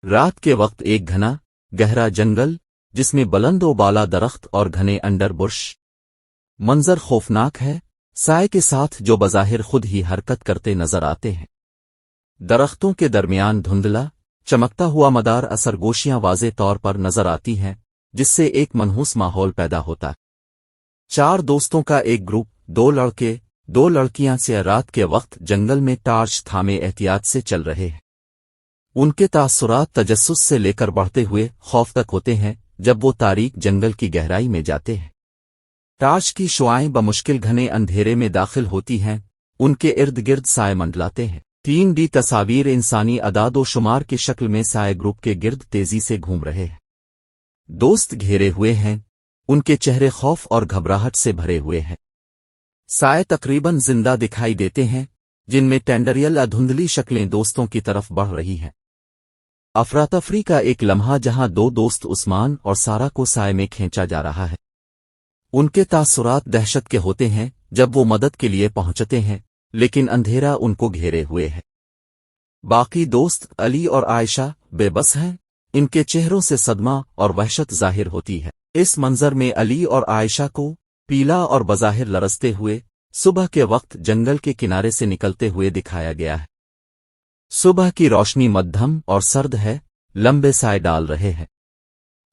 رات کے وقت ایک گھنا گہرا جنگل جس میں بلند و بالا درخت اور گھنے انڈر برش منظر خوفناک ہے، سائے کے ساتھ جو بظاہر خود ہی حرکت کرتے نظر آتے ہیں۔ درختوں کے درمیان دھندلا چمکتا ہوا مدار اثر گوشیاں واضح طور پر نظر آتی ہیں، جس سے ایک منحوس ماحول پیدا ہوتا ہے۔ 4 دوستوں کا ایک گروپ، 2 لڑکے 2 لڑکیاں سے رات کے وقت جنگل میں ٹارچ تھامے احتیاط سے چل رہے ہیں۔ ان کے تاثرات تجسس سے لے کر بڑھتے ہوئے خوف تک ہوتے ہیں جب وہ تاریک جنگل کی گہرائی میں جاتے ہیں۔ ٹارچ کی شعائیں بمشکل گھنے اندھیرے میں داخل ہوتی ہیں، ان کے ارد گرد سائے منڈلاتے ہیں۔ 3D تصاویر انسانی اعداد و شمار کی شکل میں سائے گروپ کے گرد تیزی سے گھوم رہے ہیں۔ دوست گھیرے ہوئے ہیں، ان کے چہرے خوف اور گھبراہٹ سے بھرے ہوئے ہیں۔ سائے تقریباً زندہ دکھائی دیتے ہیں، جن میں ٹینڈریل دھندلی شکلیں دوستوں کی طرف بڑھ رہی ہیں۔ افراتفری کا ایک لمحہ جہاں 2 دوست عثمان اور سارا کو سائے میں کھینچا جا رہا ہے۔ ان کے تاثرات دہشت کے ہوتے ہیں جب وہ مدد کے لیے پہنچتے ہیں، لیکن اندھیرا ان کو گھیرے ہوئے ہے۔ باقی دوست علی اور عائشہ بے بس ہیں، ان کے چہروں سے صدمہ اور وحشت ظاہر ہوتی ہے۔ اس منظر میں علی اور عائشہ کو پیلا اور بظاہر لرزتے ہوئے صبح کے وقت جنگل کے کنارے سے نکلتے ہوئے دکھایا گیا ہے۔ صبح کی روشنی مدھم اور سرد ہے، لمبے سائے ڈال رہے ہیں۔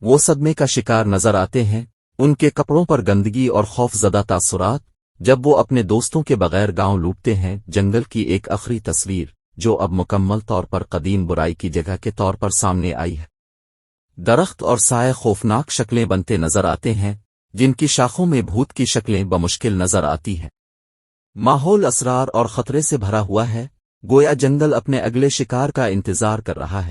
وہ صدمے کا شکار نظر آتے ہیں، ان کے کپڑوں پر گندگی اور خوف زدہ تاثرات جب وہ اپنے دوستوں کے بغیر گاؤں لوٹتے ہیں۔ جنگل کی ایک آخری تصویر جو اب مکمل طور پر قدیم برائی کی جگہ کے طور پر سامنے آئی ہے۔ درخت اور سائے خوفناک شکلیں بنتے نظر آتے ہیں، جن کی شاخوں میں بھوت کی شکلیں بمشکل نظر آتی ہیں۔ ماحول اسرار اور خطرے سے بھرا ہوا ہے، گویا جنگل اپنے اگلے شکار کا انتظار کر رہا ہے۔